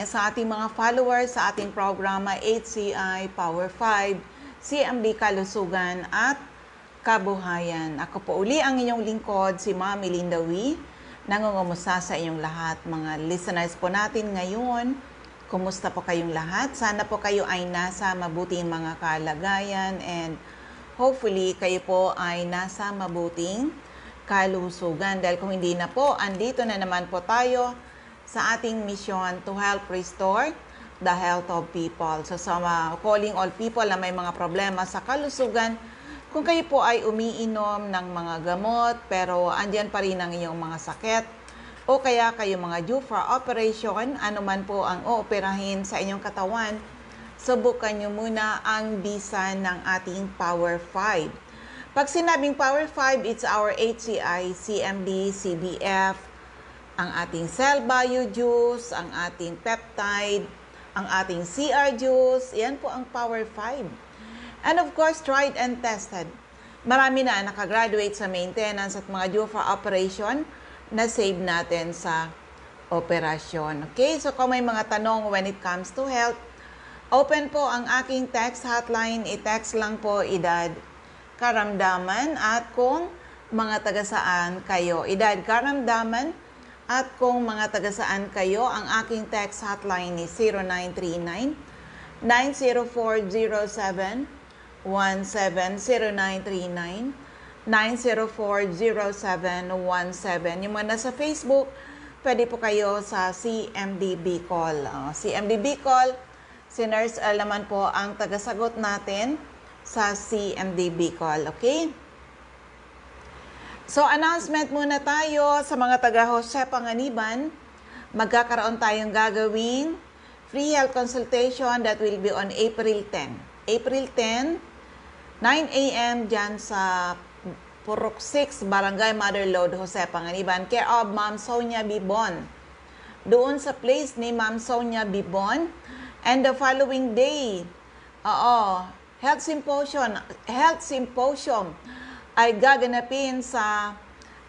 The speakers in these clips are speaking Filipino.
Sa ating mga followers sa ating programa HCI Power 5, CMD Kalusugan at Kabuhayan. Ako po uli ang inyong lingkod, si Ma'am Melinda Wee. Nangungumusta sa inyong lahat, mga listeners po natin ngayon. Kumusta po kayong lahat? Sana po kayo ay nasa mabuting mga kalagayan and hopefully kayo po ay nasa mabuting kalusugan. Dahil kung hindi na po, andito na naman po tayo sa ating mission to help restore the health of people. So calling all people na may mga problema sa kalusugan, kung kayo po ay umiinom ng mga gamot pero andyan pa rin ang iyong mga sakit, o kaya kayo mga due for operation, ano man po ang ooperahin sa inyong katawan, subukan nyo muna ang bisa ng ating Power 5. Pag sinabing Power 5, it's our HCI, CMD, CBF, ang ating cell bio juice, ang ating peptide, ang ating CR juice, yan po ang Power 5. And of course, tried and tested. Marami na nakagraduate sa maintenance at mga due for operation na save natin sa operasyon. Okay, so kung may mga tanong when it comes to health, open po ang aking text hotline. I-text lang po edad, karamdaman, at kung mga taga saan kayo. Edad, karamdaman, at kung mga taga saan kayo, ang aking text hotline is 0939-9040717, 0939-9040717. Yung mga nasa Facebook, pwede po kayo sa CMD Bicol. CMD Bicol, si Nurse L naman po ang tagasagot natin sa CMD Bicol. Okay? So, announcement muna tayo sa mga taga-Jose Panganiban. Magkakaroon tayong gagawing free health consultation that will be on April 10. April 10, 9 a.m. dyan sa Purok 6, Barangay Mother Lode, Jose Panganiban, care of Ma'am Sonia Bibon. Doon sa place ni Ma'am Sonia Bibon. And the following day, health symposium ay gaganapin sa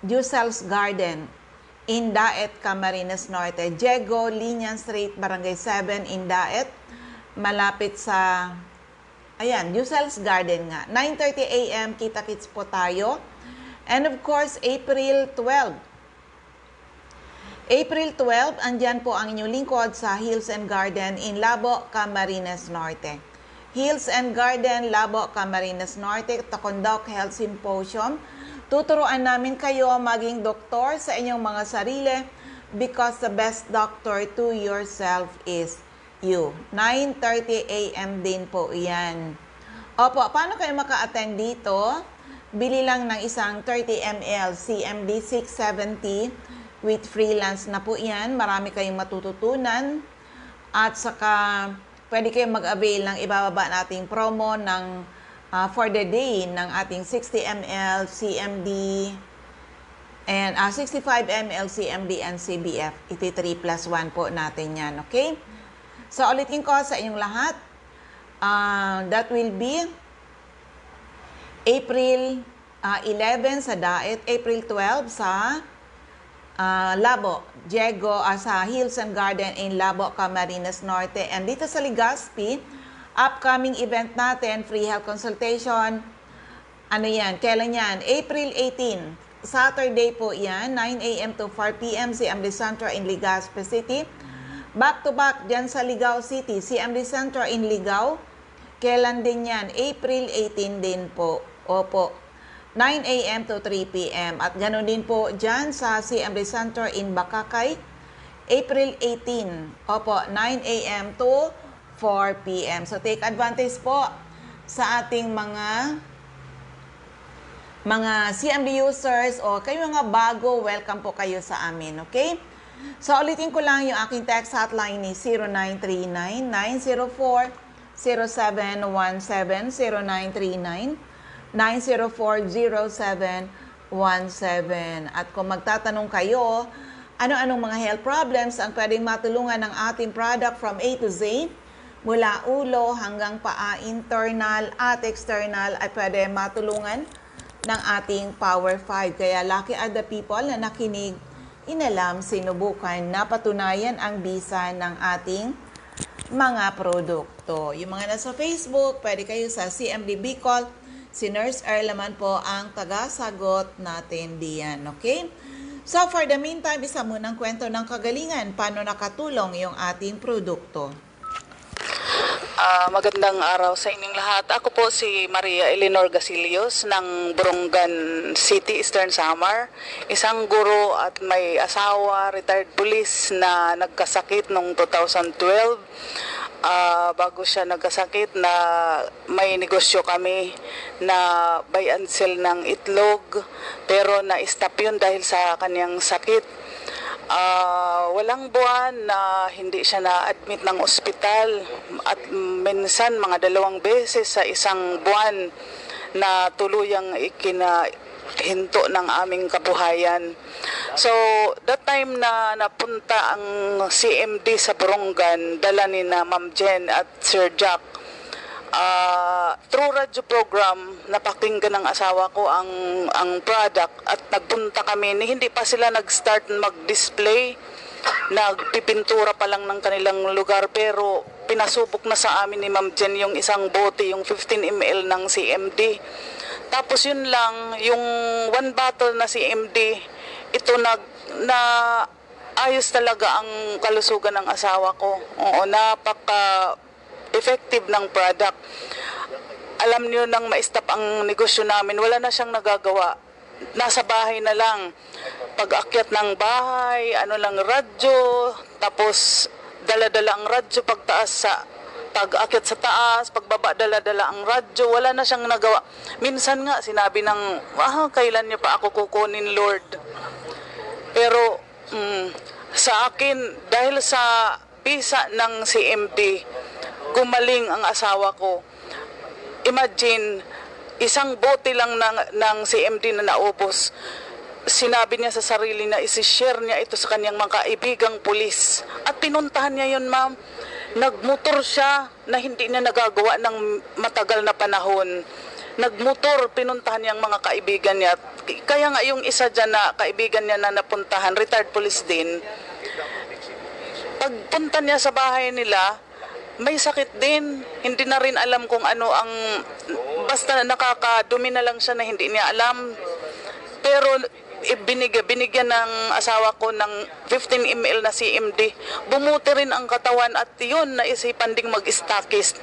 Ducel's Garden, Indaet, Camarines Norte. Diego Linian Street, Barangay 7, Indaet. Malapit sa, Ducel's Garden nga. 9:30 a.m. kita-kits po tayo. And of course, April 12. April 12, andyan po ang inyong lingkod sa Hills and Garden in Labo, Camarines Norte. Hills and Garden, Labo, Camarines Norte, to conduct health symposium. Tuturuan namin kayo maging doktor sa inyong mga sarili because the best doctor to yourself is you. 9:30 a.m. din po yan. Opo, paano kayo maka-attend dito? Bili lang ng isang 30 ml CMD 670 with freelance na po yan. Marami kayong matututunan. At saka pwede kayong mag-avail ng ibababa nating promo ng for the day ng ating 60 ml CMD and 65 ml CMD and CBF. Iti 3+1 po natin yan, okay? So, ulitin ko sa inyong lahat. That will be April 11 sa Daet, April 12 sa Labo, Diego, sa Hills and Garden in Labo, Camarines Norte. And dito sa Legazpi, upcoming event natin, free health consultation. Ano yan? Kailan yan? April 18. Saturday po yan, 9 a.m. to 4 p.m. CMD Centro in Legazpi City. Back to back dyan sa Ligao City, CMD Centro in Ligao. Kailan din yan? April 18 din po. Opo. 9 a.m. to 3 p.m. At ganoon din po dyan sa CMD Center in Bakakay, April 18. Opo, 9 a.m. to 4 p.m. So take advantage po sa ating mga CMD users o kayo mga bago, welcome po kayo sa amin, okay? So ulitin ko lang yung aking text hotline ni 0939-904-0717, 0939-904-0717. At kung magtatanong kayo, ano-anong mga health problems ang pwedeng matulungan ng ating product from A to Z, mula ulo hanggang paa, internal at external, ay pwede matulungan ng ating Power 5. Kaya lucky are the people na nakinig inalam, sinubukan, napatunayan ang bisa ng ating mga produkto. Yung mga nasa Facebook, pwede kayo sa CMD Bicol. Si Nurse Erlaman po ang tagasagot natin diyan, okay? So for the meantime, isa munang kwento ng kagalingan, paano nakatulong yung ating produkto. Magandang araw sa inyong lahat. Ako po si Maria Eleanor Gasilios ng Borongan City, Eastern Samar. Isang guro at may asawa, retired police na nagkasakit noong 2012. Bago siya nagkasakit na may negosyo kami na buy and sell ng itlog, pero na-stop yun dahil sa kanyang sakit. Walang buwan na hindi siya na-admit ng ospital at minsan mga 2 beses sa isang buwan na tuluyang ikinahinto ng aming kabuhayan. So, that time na napunta ang CMD sa Borongan, dala ni na Ma'am Jen at Sir Jack, through radio program, napakinggan ng asawa ko ang product at nagpunta kami. Hindi pa sila nag-start mag-display, nagpipintura pa lang ng kanilang lugar, pero pinasubok na sa amin ni Ma'am Jen yung isang bote, yung 15 ml ng CMD. Tapos yun lang, yung 1 bottle na CMD, ito na ayos talaga ang kalusugan ng asawa ko. Oo, napaka effective ng product. Alam niyo, nang ma-stop ang negosyo namin, wala na siyang nagagawa. Nasa bahay na lang. Pag-akyat ng bahay, lang radyo, tapos dala-dala ang radyo pagtaas sa pag-akyat sa taas, pagbaba dala-dala ang radyo, wala na siyang nagawa. Minsan nga sinabi ng, kailan niyo pa ako kukunin, Lord? Pero sa akin, dahil sa bisa ng CMD, gumaling ang asawa ko. Imagine, isang bote lang ng CMD na naubos. Sinabi niya sa sarili na isi-share niya ito sa kanyang mga kaibigang pulis. At pinuntahan niya yun, ma'am. Nagmotor siya na hindi niya nagagawa ng matagal na panahon. Nagmotor, pinuntahan niya ang mga kaibigan niya. Kaya nga yung isa dyan na kaibigan niya na napuntahan, retired police din, pagpunta niya sa bahay nila, may sakit din. Hindi na rin alam kung ano ang, basta nakakadumi na lang siya na hindi niya alam. Pero binigyan ng asawa ko ng 15 ml na CMD. Bumuti rin ang katawan at yun, naisipan ding mag-stockist.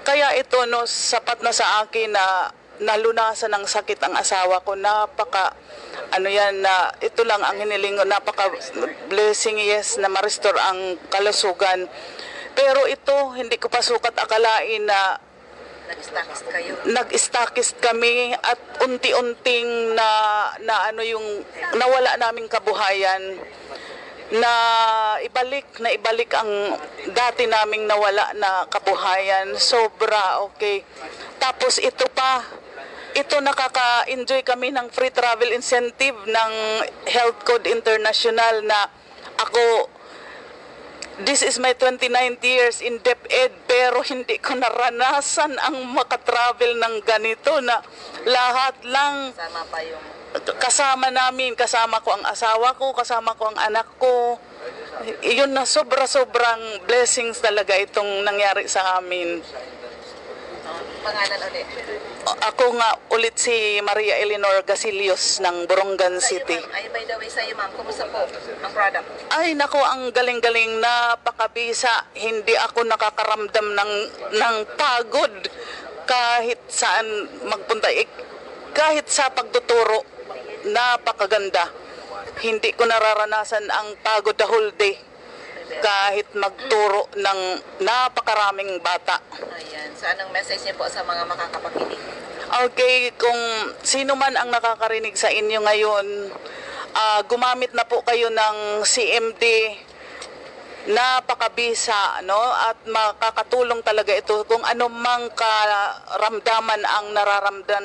Kaya ito, sapat na sa akin na nalunasan ng sakit ang asawa ko. Napaka, na ito lang ang hiniling ko, napaka blessing, yes, na ma-restore ang kalusugan. Pero ito, hindi ko pa sukat akalain na nag-stockist kami at unti-unting yung nawala naming kabuhayan, na ibalik ang dati naming nawala na kabuhayan. Sobra, okay. Tapos ito nakaka-enjoy kami ng free travel incentive ng Health Code International na ako, this is my 29th years in DepEd, pero hindi ko naranasan ang makatravel ng ganito na lahat lang kasama namin, kasama ko ang asawa ko, kasama ko ang anak ko. Iyon na sobrang blessings talaga itong nangyari sa amin. Pangalan ulit. Ako nga ulit si Maria Eleanor Gasilios ng Borongan City. Ay, by the way, sa'yo ma'am, kumusta po ang product? Ay, nako, ang galing-galing, napakabisa. Hindi ako nakakaramdam ng pagod kahit saan magpunta. Kahit sa pagtuturo, napakaganda. Hindi ko nararanasan ang pagod the whole day kahit magturo ng napakaraming bata. Ayan. So, anong message niyo po sa mga makakapakinig? Okay, kung sino man ang nakakarinig sa inyo ngayon, gumamit na po kayo ng CMD, napakabisa, no? At makakatulong talaga ito. Kung ano mang karamdaman ang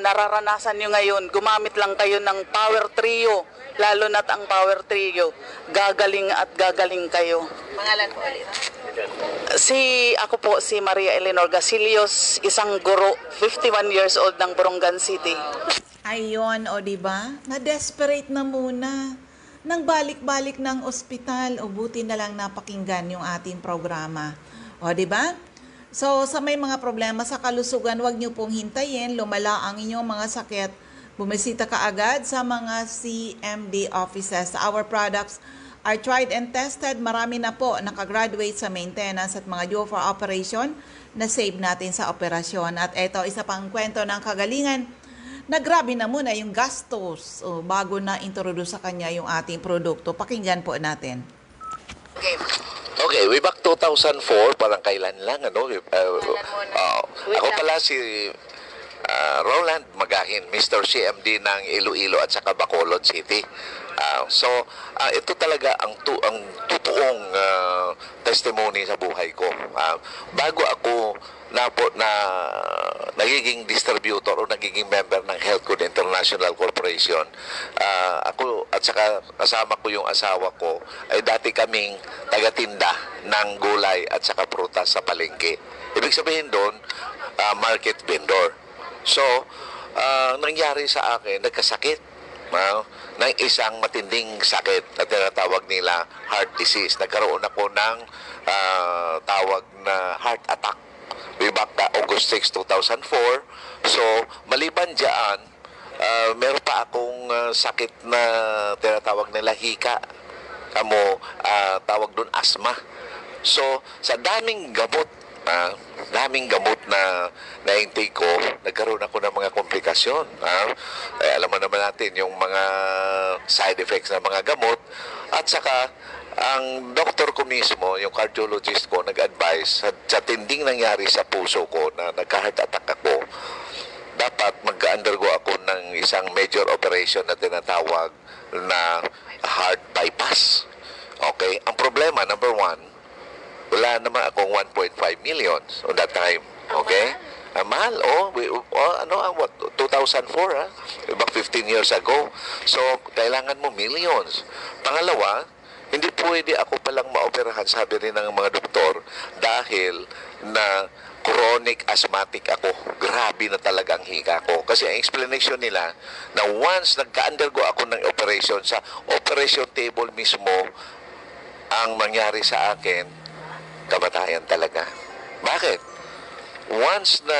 nararanasan nyo ngayon, gumamit lang kayo ng Power Trio, lalo na't ang Power Trio. Gagaling at gagaling kayo. Pangalan po ulit, ma'am? Ako po si Maria Eleanor Gasilios, isang guro, 51 years old ng Borongan City. Ayun, o diba? Na-desperate na muna. nang balik-balik ng ospital o buti na lang napakinggan yung ating programa. O, di ba? So, sa may mga problema sa kalusugan, huwag niyo pong hintayin, lumala ang inyong mga sakit. Bumisita ka agad sa mga CMD offices. Our products are tried and tested. Marami na po nakagraduate sa maintenance at mga due for operation na save natin sa operasyon. At ito, isa pang kwento ng kagalingan na grabe na muna yung gastos bago na introduce sa kanya yung ating produkto. Pakinggan po natin. Okay. Okay, way back 2004, parang kailan lang, ano? Ako lang. pala si Roland Magahin, Mr. CMD ng Iloilo at saka Bacolod City. Ito talaga ang totoong testimony sa buhay ko. Bago ako nagiging distributor o nagiging member ng Health Code International Corporation, ako at saka kasama ko yung asawa ko ay dati kaming tagatinda ng gulay at saka prutas sa palengke. Ibig sabihin doon, market vendor. So, nangyari sa akin, nagkasakit ng isang matinding sakit na tinatawag nila heart disease. Nagkaroon ako ng tawag na heart attack way back na August 6, 2004. So, maliban dyan, meron pa akong sakit na tinatawag nila hika. Tawag doon asthma. So, sa daming gamot na na-intake ko, nagkaroon ako ng mga komplikasyon. Alam mo naman natin yung mga side effects ng mga gamot. At saka, ang doktor ko mismo, yung cardiologist ko, nag-advise sa tinding nangyari sa puso ko na nagka-heart attack ako, dapat mag-undergo ako ng isang major operation na tinatawag na heart bypass. Okay? Ang problema, number one, wala naman akong 1.5 million on that time. Okay? Mahal. 2004, About 15 years ago. So, kailangan mo millions. Pangalawa, hindi pwede ako palang maoperahan, sabi rin ng mga doktor, dahil na chronic asthmatic ako. Grabe na talaga ang hika ko. Kasi ang explanation nila, na once nagka-undergo ako ng operation, sa operation table mismo, ang mangyari sa akin, kamatayan talaga. Bakit? Once na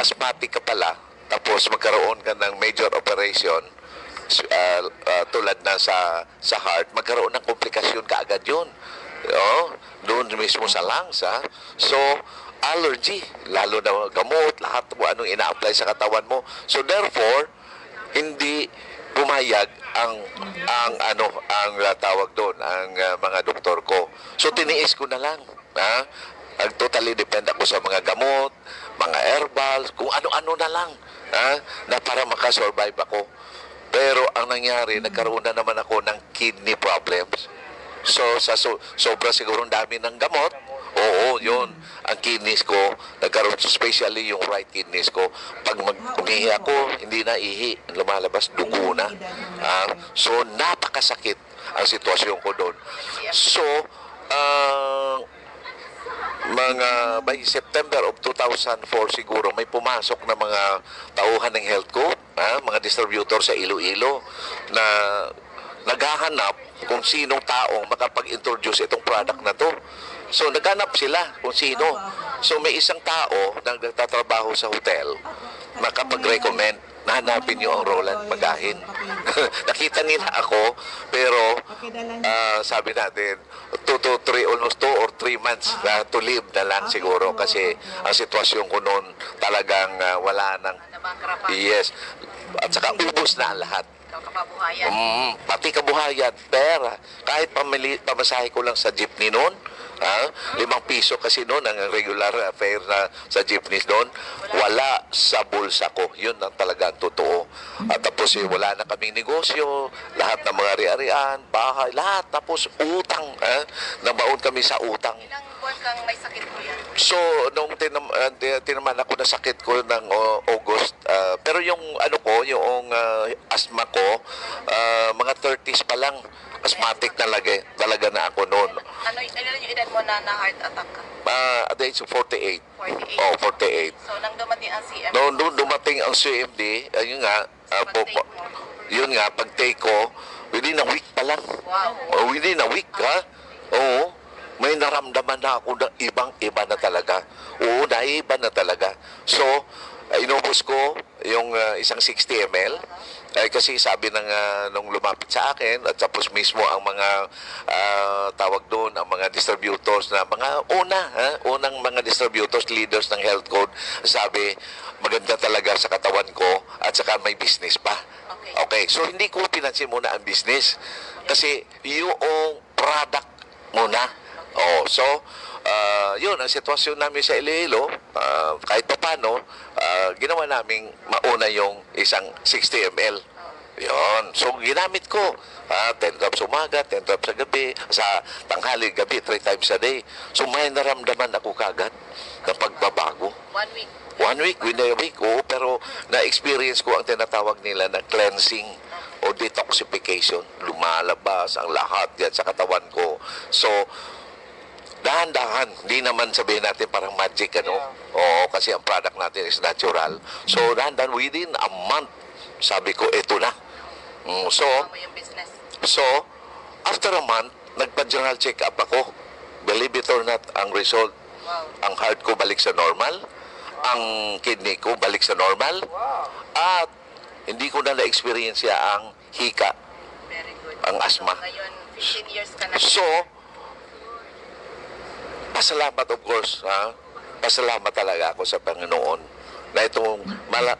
asthmatic ka pala, tapos magkaroon ka ng major operation, tulad na sa heart, magkaroon ng komplikasyon kaagad yun. Doon mismo sa lungs. So, allergy, lalo na gamot, lahat mo anong ina-apply sa katawan mo. So, therefore, hindi pumayag ang tawag doon, ang mga doktor ko. So, tiniis ko na lang. Totally depend ako sa mga gamot, mga herbals, kung ano-ano na lang na para makasurvive ako. Pero ang nangyari, nagkaroon na naman ako ng kidney problems. So, sobra siguro dami ng gamot, yun. Ang kidneys ko, nagkaroon, especially yung right kidneys ko, pag umihi ako, hindi na ihi, lumalabas, dugo na. So, napakasakit ang sitwasyon ko doon. So, by September of 2004 siguro, may pumasok na mga tauhan ng health code, mga distributor sa Iloilo na naghahanap kung sinong taong makapag-introduce itong product na to. So, naghanap sila kung sino. So, may isang tao na nagtatrabaho sa hotel makapag-recommend na hanapin niyo ang Roland Magahin. Nakita nila ako, pero sabi natin, almost 2 or 3 months to live na lang siguro kasi ang sitwasyon ko noon talagang wala nang... Yes. At saka ubos na ang lahat. Kapabuhayan. Pati kabuhayan, pera. Kahit pamasahe ko lang sa jeepney noon, 5 piso kasi noon ang regular fare na sa jeepneys doon, wala sa bulsa ko. Yun ang talaga ang totoo. At tapos wala na kaming negosyo, lahat ng mga ari-arian, bahay, lahat. Tapos utang, nabaon kami sa utang. Ilang buwan kang may sakit mo yan? So, nung tinaman ako na sakit ko ng August, pero yung yung asthma ko, mga 30s pa lang, asthmatic talaga na ako noon. Ilan yung edad mo na heart attack ka? At the age of 48. 48. 48. So, nang dumating ang CMD? Noong dumating ang CMD, ayun nga, Pag-take mo? yun nga, pag-take ko, within a week pa lang. Wow. Within a week, ha? Oo. May naramdaman na ako na ibang-iba na talaga. Oo, naiba na talaga. So, inubos ko yung isang 60 ml. Kasi sabi nung lumapit sa akin at tapos mismo ang mga tawag doon, ang mga distributors na mga unang mga distributors, leaders ng health code, sabi maganda talaga sa katawan ko at saka may business pa. Okay, so hindi ko pinansin muna ang business kasi yung product muna. So yun ang sitwasyon namin sa Iloilo. Kahit pa paano, ginawa naming mauna yung isang 60 ml. Yun. So, ginamit ko. 10 drops umaga, 10 drops sa gabi, sa tanghali, gabi, 3 times a day. So, may naramdaman ako kagad na pagbabago. 1 week. 1 week, within a week, pero na-experience ko ang tinatawag nila na cleansing o detoxification. Lumalabas ang lahat yan sa katawan ko. So, dahan-dahan, hindi naman sabihin natin parang magic, Oo, kasi ang product natin is natural. So, dahan-dahan, within a month, sabi ko, eto na. So, Tama yung business. so, after a month, nagpa-general check-up ako. Believe it or not, ang result, Wow. ang heart ko balik sa normal, ang kidney ko balik sa normal, at hindi ko na na-experience ang hika, Very good. ang asma. So, ngayon, 15 years ka na. So, pasalamat of course, pasalamat talaga ako sa Panginoon na itong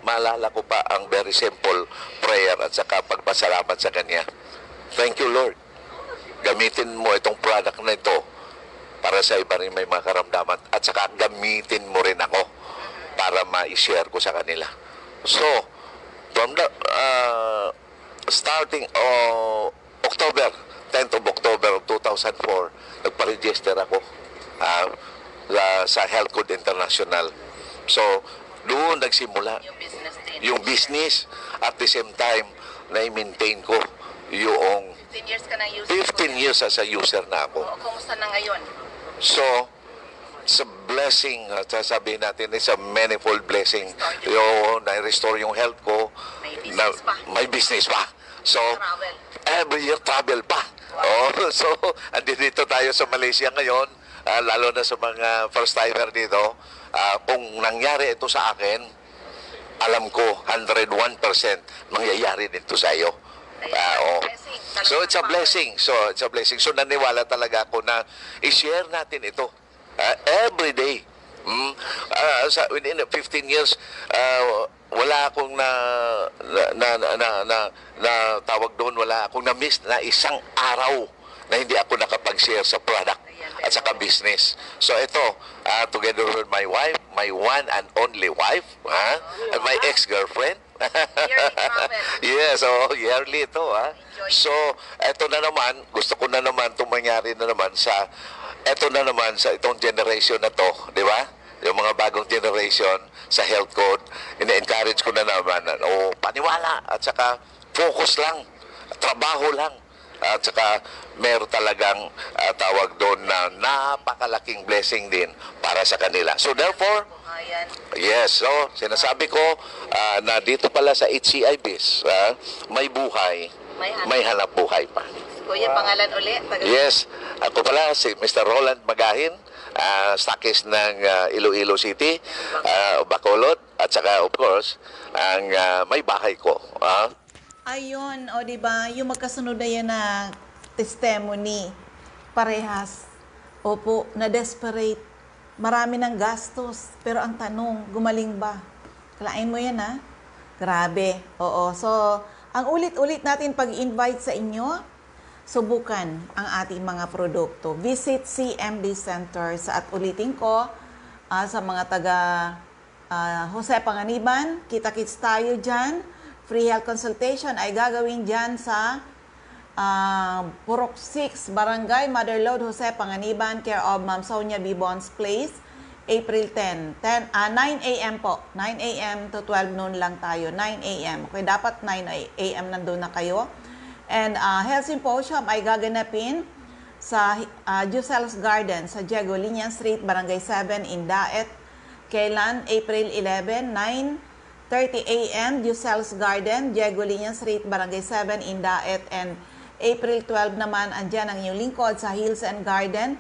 maalala ko pa ang very simple prayer at saka pagpasalamat sa Kanya. Thank you, Lord. Gamitin mo itong product na ito para sa iba rin may mga karamdaman at saka gamitin mo rin ako para ma-share ko sa kanila. So, from the starting October, 10th of October of 2004, nagpa-register ako sa Health Code International. So, doon nagsimula Yung business din. yung business at the same time na-maintain ko yung 15 years ka na user. 15 years as a user na ako. O, kumusta na ngayon? So, it's a blessing, sasabihin natin, it's a manifold blessing. Yung na-restore yung health ko. May business pa. May business pa. So, Travel. every year travel pa. So, andito tayo sa Malaysia ngayon, lalo na sa mga first-timer dito. Kung nangyari ito sa akin, alam ko 101% mangyayari dito sa iyo. Blessing. So it's a blessing. So naniwala talaga ako na i-share natin ito every day. Within 15 years, wala akong na tawag doon, wala akong na-miss na isang araw na hindi ako nakapag-share sa product at saka business. So ito, together with my wife, my one and only wife, and my ex-girlfriend. Yearly travel. Yes, yearly ito. So, ito na naman, gusto ko na naman itong mangyari na naman sa itong generation na to, di ba? Yung mga bagong generation sa health code, ina-encourage ko na naman, paniwala, at saka focus lang, trabaho lang, at saka meron talagang tawag doon na napakalaking blessing din para sa kanila. So therefore, Ayan. yes, so sinasabi ko na dito pala sa HCI Biz, may buhay, may hanap buhay pa. Kuya, pangalan ulit. Yes, ako pala si Mr. Roland Magahin, stockist ng Iloilo City, Bacolod, at saka of course, ang may bahay ko. Ayun, o di ba, yung magkasunod na yan na testimony, parehas. Opo, na-desperate. Marami ng gastos. Pero ang tanong, gumaling ba? Kalain mo yan, ha? Grabe. Oo. So, ang ulit-ulit natin pag-invite sa inyo, subukan ang ating mga produkto. Visit CMD Centers at ulitin ko sa mga taga Jose Panganiban, kita-kits tayo dyan. Free health consultation ay gagawin dyan sa Purok 6, Barangay Mother Lode, Jose Panganiban, care of Ma'am Sonia B. Bonds Place, April 9 a.m. po. 9 a.m. to 12 noon lang tayo. 9 a.m. Okay, dapat 9 a.m. nandun na kayo. And Health Symposium ay gaganapin sa Jusel's Garden sa Diego Linian Street, Barangay 7, Indaet. Kailan? April 11, 9 9:30 a.m., Yusel's Garden, Diego Liñan Street, Barangay 7, Indaet, and April 12 naman, andyan ang inyong lingkod sa Hills and Garden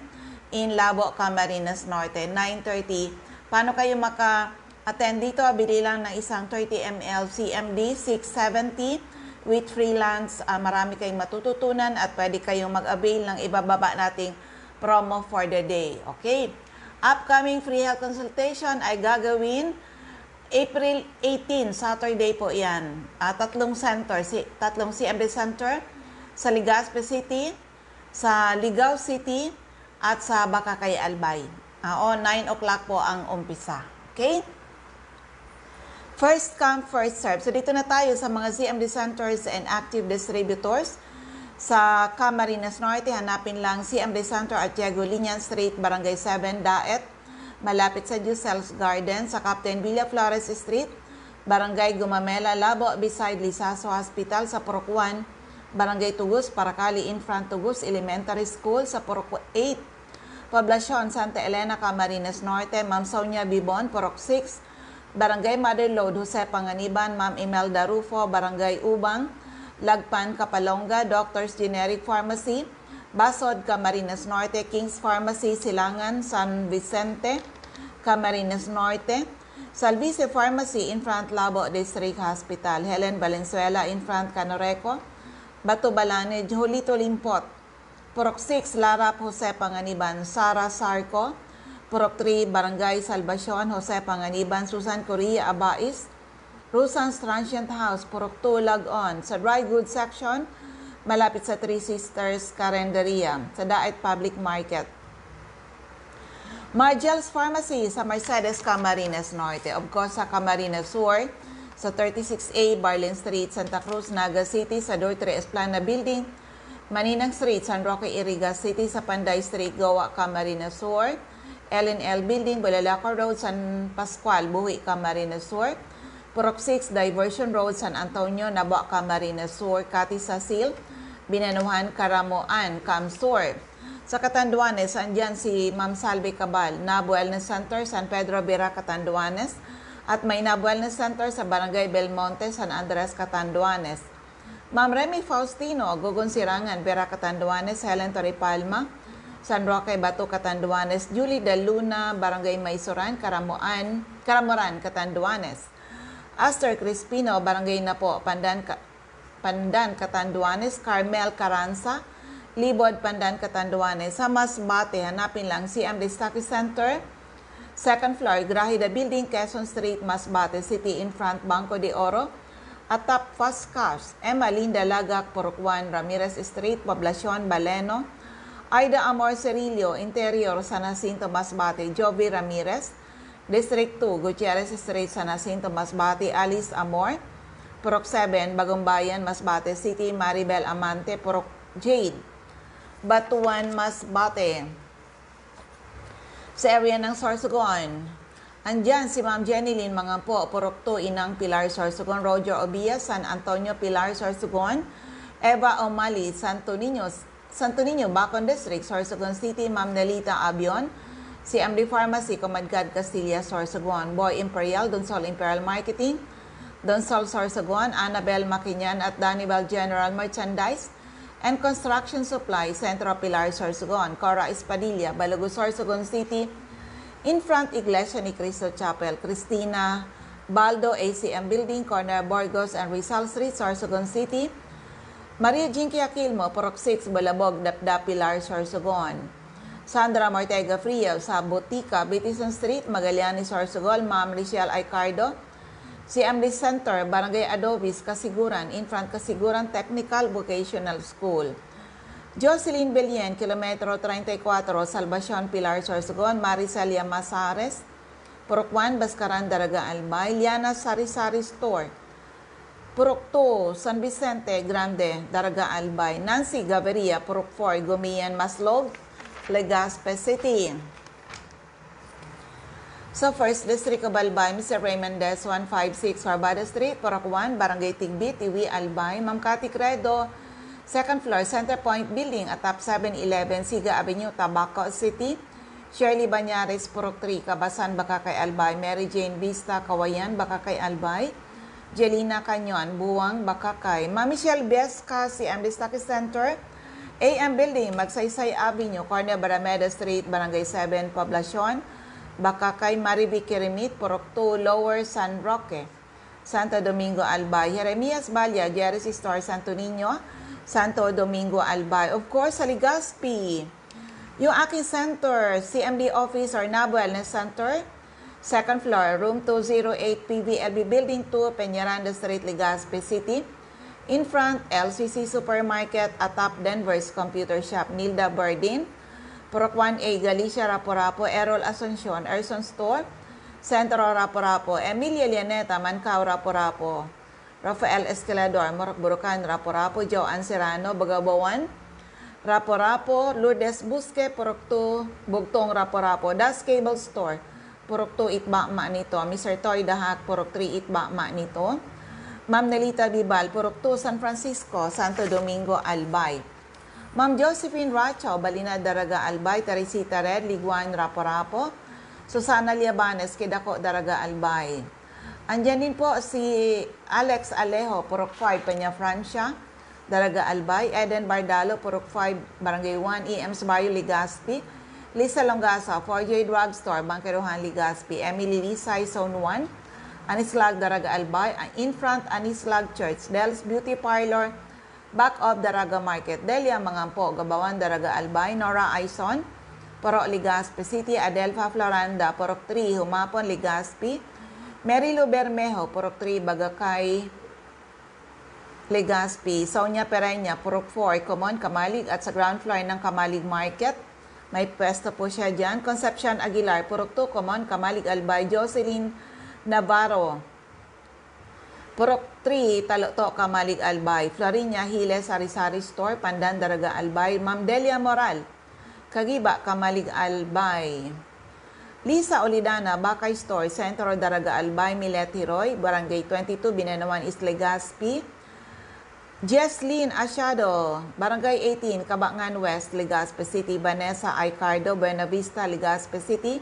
in Labo, Camarines Norte, 9:30. Paano kayo maka-attend dito? Bili lang ng isang 30 ml CMD, 670 with freelance. Marami kayong matututunan at pwede kayong mag-avail ng ibababa nating promo for the day. Okay? Upcoming free health consultation ay gagawin April 18, Saturday po yan. Tatlong CMD Center sa Legazpi City, sa Ligao City, at sa Bakakay Albay. 9 o'clock po ang umpisa. Okay? First come, first serve. So dito na tayo sa mga CMD centers and active distributors. Sa Camarines Norte, hanapin lang CMD Center at Diego Liñan Street, Barangay 7, Daet. Malapit sa Yusel's Garden, sa Captain Villa Flores Street, Barangay Gumamela, Labo, beside Lisaso Hospital, sa Purok 1, Barangay Tugus, Paracali, in front Tugus Elementary School, sa Purok 8, Poblacion, Santa Elena, Camarines Norte, Ma'am Sonia Bibon, Purok 6, Barangay Mother Lode, Jose Panganiban, Ma'am Imelda Rufo, Barangay Ubang, Lagpan, Kapalonga, Doctors Generic Pharmacy, Basod, Camarines Norte, King's Pharmacy, Silangan, San Vicente, Camarines Norte, Salvice Pharmacy, in front Labo District Hospital, Helen Valenzuela, in front Canoreco, Bato Balane, Julito Limpot, Purok 6, Larap, Jose Panganiban, Sara Sarco, Purok 3, Barangay Salvacion, Jose Panganiban, Susan Correa Abais, Rusan's Transient House, Purok 2, Lag-on. Sa Dry Goods Section, malapit sa Three Sisters Carenderia, sa Daet Public Market. Margel's Pharmacy sa Mercedes, Camarines Norte. Of course, sa Camarines Sur, sa 36A, Barlin Street, Santa Cruz, Naga City, sa Dortre Esplana Building, Maninang Street, San Roque, Iriga City, sa Panday Street, Goa, Camarines Sur, L&L Building, Bulalacor Road, San Pascual, Buhi, Camarines Sur, Purok 6, Diversion Road, San Antonio, Nabo, Camarines Sur, Cati Sasil, Binanuhan, Karamoan, Camsur. Sa Catanduanes, andyan si Ma'am Salve Cabal, Nabo Wellness Center, San Pedro Vera, Catanduanes, at may Nabo Wellness Center sa Barangay Belmonte, San Andres, Catanduanes. Ma'am Remy Faustino, Gugun Sirangan, Vera, Catanduanes, Helen Torrepalma, San Roque, Bato, Catanduanes, Julie de Luna, Barangay Maysoran, Karamoran, Catanduanes. Aster Crispino, Barangay Napo, Pandan, Catanduanes, Carmel Caranza, Libod, Pandan, Catanduanes. Sa Masbate, hanapin lang CMD Stocky Center, second floor, Grahida Building, Quezon Street, Masbate City, in front Banco de Oro, at Top Fast Cars, Emma Linda Lagak, Purok 1, Ramirez Street, Poblacion, Baleno, Aida Amor Cerillo, Interior, San Jacinto, Masbate, Jovi Ramirez, District 2, Gutierrez Street, San Jacinto, Masbate, Alice Amor, Purok 7, Bagumbayan, Masbate City, Maribel Amante, Purok Jade, Batuan, Masbate. Sa area ng Sorsogon, andyan si Ma'am Jenny Lynn Mangampo, Purok 2, Inang Pilar, Sorsogon, Roger Obia, San Antonio, Pilar, Sorsogon, Eva O'Malley, Santo Niño, Bacon District, Sorsogon City, Ma'am Nelita Abion, CMD Pharmacy, Comadgad Castilla, Sorsogon, Boy Imperial, Donsol Imperial Marketing, Donsol Sorsogon, Annabel Maquinyan at Danibal General Merchandise and Construction Supply, Centro Pilar, Sorsogon, Cora Espadilla, Balago, Sorsogon City, in front Iglesia ni Cristo Chapel, Cristina Baldo, ACM Building, corner Borgos and Rizal Street, Sorsogon City, Maria Jinky Aquilmo, Purok 6, Balabog, Dapda, Pilar, Sorsogon. Sandra Mortega Frio sa Botica, Bitison Street, Magallanes, Sorsogon, Ma'am Richelle Aicardo. CMD Center, Barangay Adobis, Kasiguran, in front Kasiguran Technical Vocational School. Jocelyn Belien, Kilometro 34, Salvacion, Pilar, Sorsogon, Maricelia Masares, Purok 1, Baskaran, Daraga, Albay, Liana Sari-Sari Store, Purok 2, San Vicente, Grande, Daraga, Albay, Nancy Gaviria, Purok 4, Gumian, Maslog, Legazpi City. Sa First District of Albay, Mr. Raymond Des, 156 Barbada Street, Purok 1, Barangay Tigbit, Iwi, Albay, Ma'am Cathy Credo, second floor, Center Point Building at Top 711, Siga Avenue, Tabaco City, Shirley Banyares, Purok 3, Kabasan, baka kay Albay. Mary Jane Vista, Kawayan, baka kay Albay. Jelina Canyon, Buwang, baka kay Ma'am Michelle Biesca, CMD Stock Center, AM Building, Magsaysay Avenue, Corner Barameda Street, Barangay 7, Poblacion, baka kay Mariby Kirimit, Purok 2, Lower San Roque, Santo Domingo, Albay. Jeremias Balya, Jerry's Store, Santo Niño, Santo Domingo, Albay. Of course, sa Legazpi, yung aking center, CMD Office or NAB Wellness Center, second floor, room 208, PVLB Building 2, Peñaranda Street, Legazpi City. In front, LCC Supermarket, atop Denver's Computer Shop, Nilda Bardin. Purok 1A, Galicia, Rapo-Rapo, Errol Asuncion, Erson Store, Centro Rapo-Rapo, Emilia Lianeta, Mancao, Rapo-Rapo, Rafael Escalador, Morok-Burukan, Rapo-Rapo, Joanne Serrano, Bagabawan, Rapo-Rapo, Lourdes Busque, Purok 2, Bugtong, Rapo-Rapo, Das Cable Store, Purok 2, Itbakma nito. Mr. Toy Dahak, Purok 3, Itbakma nito. Ma'am Nelita Bibal, Purok 2, San Francisco, Santo Domingo, Albay. Ma'am Josephine Racho, Balina Daraga, Albay. Teresita Red, Liguan, Rapo-Rapo. Susana Liabanes, Kidako, Daraga, Albay. Andyan din po si Alex Alejo, Purok 5, Peña Francia, Daraga, Albay. Eden Bardalo, Purok 5, Barangay 1, EM's Bayo, Legazpi. Lisa Longasa, 4J Drugstore, Bangkerohan, Legazpi. Emily Lisay, Zone 1, Anislag, Daraga, Albay. In front, Anislag Church. Del's Beauty Parlor, back of Daraga Market. Delia Mangampo, Gabawan, Daraga, Albay. Nora Aison, Purok Legazpi City. Adelfa Floranda, Purok 3, Humapon, Legazpi. Merilo Bermejo, Purok 3, Bagakay, Legazpi. Sonia Pereña, Purok 4, Common, Kamalig. At sa ground floor ng Kamalig Market, may pwesto po siya dyan. Concepcion Aguilar, Purok 2, Common, Kamalig, Albay. Jocelyn Navarro, Purok 3, Taloto, Kamalig, Albay. Florinia Hiles, Sari-Sari Store, Pandan, Daraga, Albay. Ma'am Delia Moral, Kagiba, Kamalig, Albay. Lisa Olidana, Bakay Store, Centro, Daraga, Albay. Milet Hiroy, Barangay 22, Binanawan, East Legazpi. Jesslyn Asiado, Barangay 18, Kabangan West, Legazpi City. Vanessa Aicardo, Buena Vista, Legazpi City.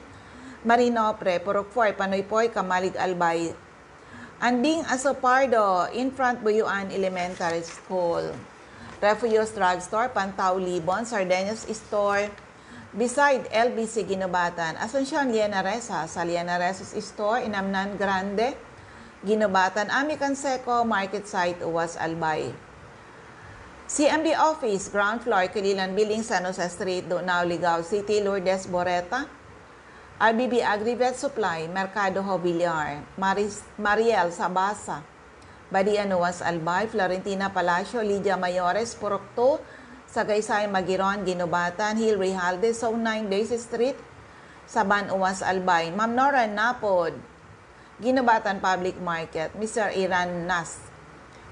Marinopre, Purok 4, Panoypoy, Kamalig, Albay. Anding Asopardo, in front Buyuan Elementary School. Refugios Drugstore, Pantaw, Libon. Sardeñas Store, beside LBC Ginobatan. Asuncion Lianaresa, sa Lianaresa's Store, Inamnan Grande, Ginobatan. Ami Canseco, Market Site, Uwas, Albay. CMD Office, ground floor, Kililan Building, San Jose Street, Dunao, Ligao City. Lourdes Boreta, RBB Agrivet Supply, Mercado Hobiliar. Mariel Sabasa, Badian, Uwas, Albay. Florentina Palacio, Lydia Mayores, Purok 2, Sagaysay, Magiron, Ginobatan. Hill Rijalde, Zone 9, Daisy Street, Saban, Uwas, Albay. Ma'am Nora Napod, Ginobatan Public Market. Mr. Iran Nas,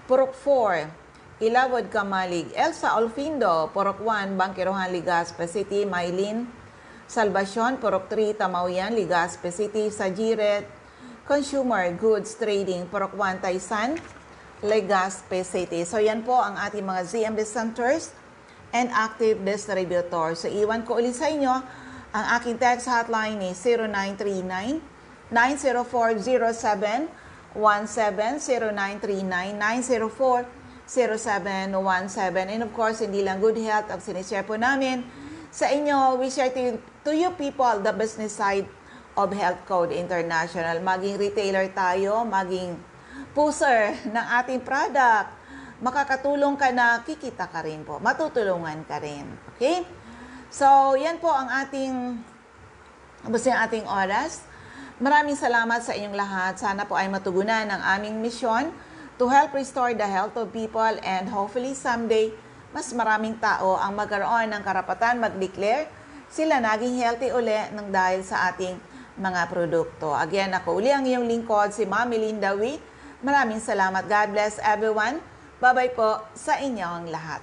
Purok 4, Ilawod, Kamalig. Elsa Olfindo, Purok 1, Bangkerohan, Legazpi City. Maylin Salvacion, Purok 3, Tamawian, Legazpi City. Sajiret Consumer Goods Trading, Purok 1, Taysan, Legazpi City. So yan po ang ating mga ZMD centers and active distributors. So iwan ko ulit sa inyo, ang aking text hotline is 0939-904-0717, 0939-904-0717. And of course, hindi lang good health ang sinishare po namin sa inyo. We share to you people the business side of Health Code International. Maging retailer tayo, maging pusher ng ating product. Makakatulong ka na, kikita ka rin po. Matutulungan ka rin. Okay? So, yan po ang ating oras. Maraming salamat sa inyong lahat. Sana po ay matugunan ang aming misyon to help restore the health of people, and hopefully someday, mas maraming tao ang magkaroon ng karapatan mag-declare sila naging healthy uli ng dahil sa ating mga produkto. Again, ako uli ang iyong lingkod, si Ma'am Melinda Wee. Maraming salamat. God bless everyone. Bye-bye po sa inyong lahat.